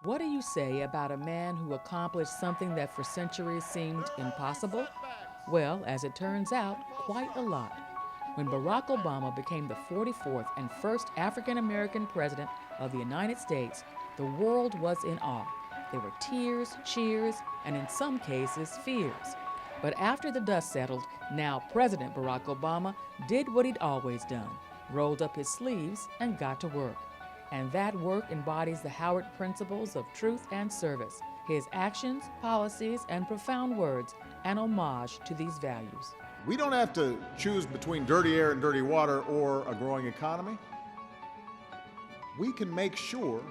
What do you say about a man who accomplished something that for centuries seemed impossible? Well, as it turns out, quite a lot. When Barack Obama became the 44th and first African American president of the United States, the world was in awe. There were tears, cheers, and in some cases, fears. But after the dust settled, now President Barack Obama did what he'd always done, rolled up his sleeves and got to work. And that work embodies the Howard principles of truth and service, his actions, policies, and profound words, an homage to these values. We don't have to choose between dirty air and dirty water or a growing economy. We can make sure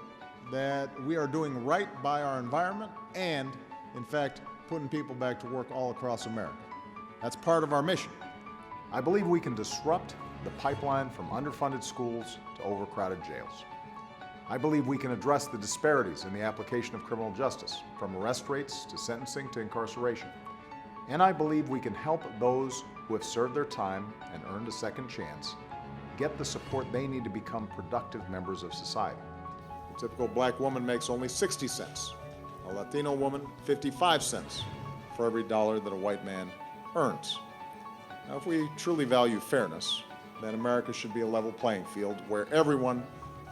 that we are doing right by our environment and, in fact, putting people back to work all across America. That's part of our mission. I believe we can disrupt the pipeline from underfunded schools to overcrowded jails. I believe we can address the disparities in the application of criminal justice, from arrest rates to sentencing to incarceration. And I believe we can help those who have served their time and earned a second chance get the support they need to become productive members of society. A typical black woman makes only 60 cents. A Latino woman, 55 cents for every dollar that a white man earns. Now, if we truly value fairness, then America should be a level playing field where everyone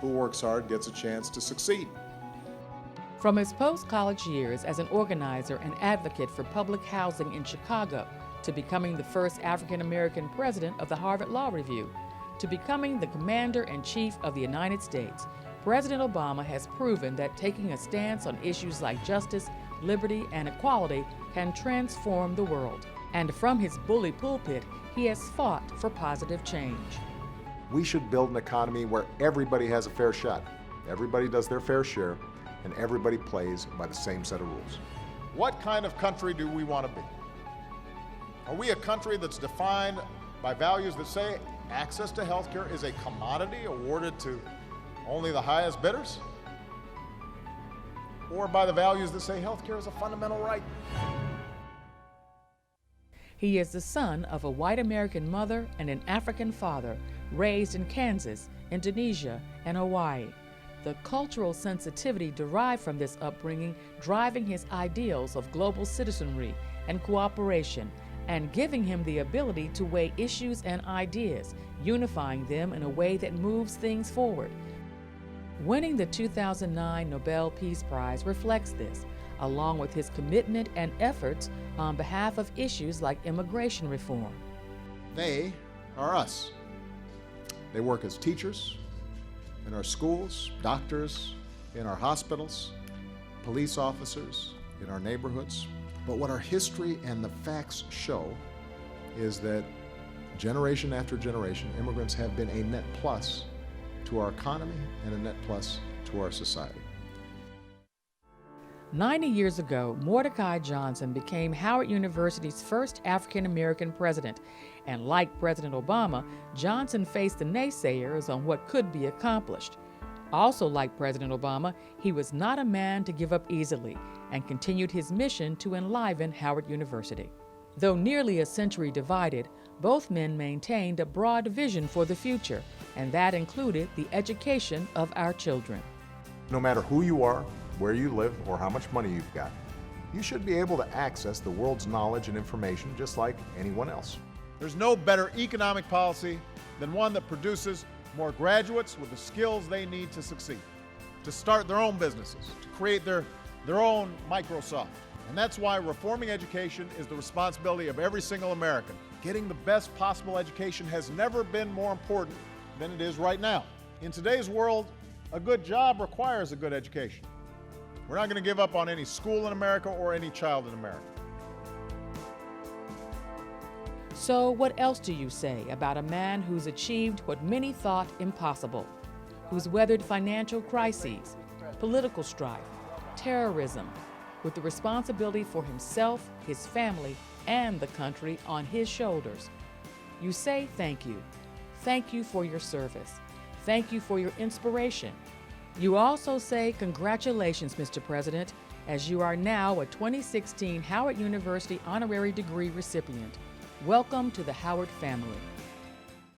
who works hard gets a chance to succeed. From his post-college years as an organizer and advocate for public housing in Chicago, to becoming the first African-American president of the Harvard Law Review, to becoming the Commander-in-Chief of the United States, President Obama has proven that taking a stance on issues like justice, liberty, and equality can transform the world. And from his bully pulpit, he has fought for positive change. We should build an economy where everybody has a fair shot, everybody does their fair share, and everybody plays by the same set of rules. What kind of country do we want to be? Are we a country that's defined by values that say access to health care is a commodity awarded to only the highest bidders? Or by the values that say health care is a fundamental right? He is the son of a white American mother and an African father, raised in Kansas, Indonesia, and Hawaii. The cultural sensitivity derived from this upbringing driving his ideals of global citizenry and cooperation, and giving him the ability to weigh issues and ideas, unifying them in a way that moves things forward. Winning the 2009 Nobel Peace Prize reflects this, along with his commitment and efforts on behalf of issues like immigration reform. They are us. They work as teachers in our schools, doctors in our hospitals, police officers in our neighborhoods. But what our history and the facts show is that generation after generation, immigrants have been a net plus to our economy and a net plus to our society. 90 years ago, Mordecai Johnson became Howard University's first African-American president, and like President Obama, Johnson faced the naysayers on what could be accomplished. Also like President Obama, he was not a man to give up easily and continued his mission to enliven Howard University. Though nearly a century divided, both men maintained a broad vision for the future, and that included the education of our children. No matter who you are, where you live, or how much money you've got, you should be able to access the world's knowledge and information just like anyone else. There's no better economic policy than one that produces more graduates with the skills they need to succeed, to start their own businesses, to create their own Microsoft. And that's why reforming education is the responsibility of every single American. Getting the best possible education has never been more important than it is right now. In today's world, a good job requires a good education. We're not going to give up on any school in America or any child in America. So what else do you say about a man who's achieved what many thought impossible, who's weathered financial crises, political strife, terrorism, with the responsibility for himself, his family, and the country on his shoulders? You say thank you. Thank you for your service. Thank you for your inspiration. You also say congratulations, Mr. President, as you are now a 2016 Howard University honorary degree recipient. Welcome to the Howard family.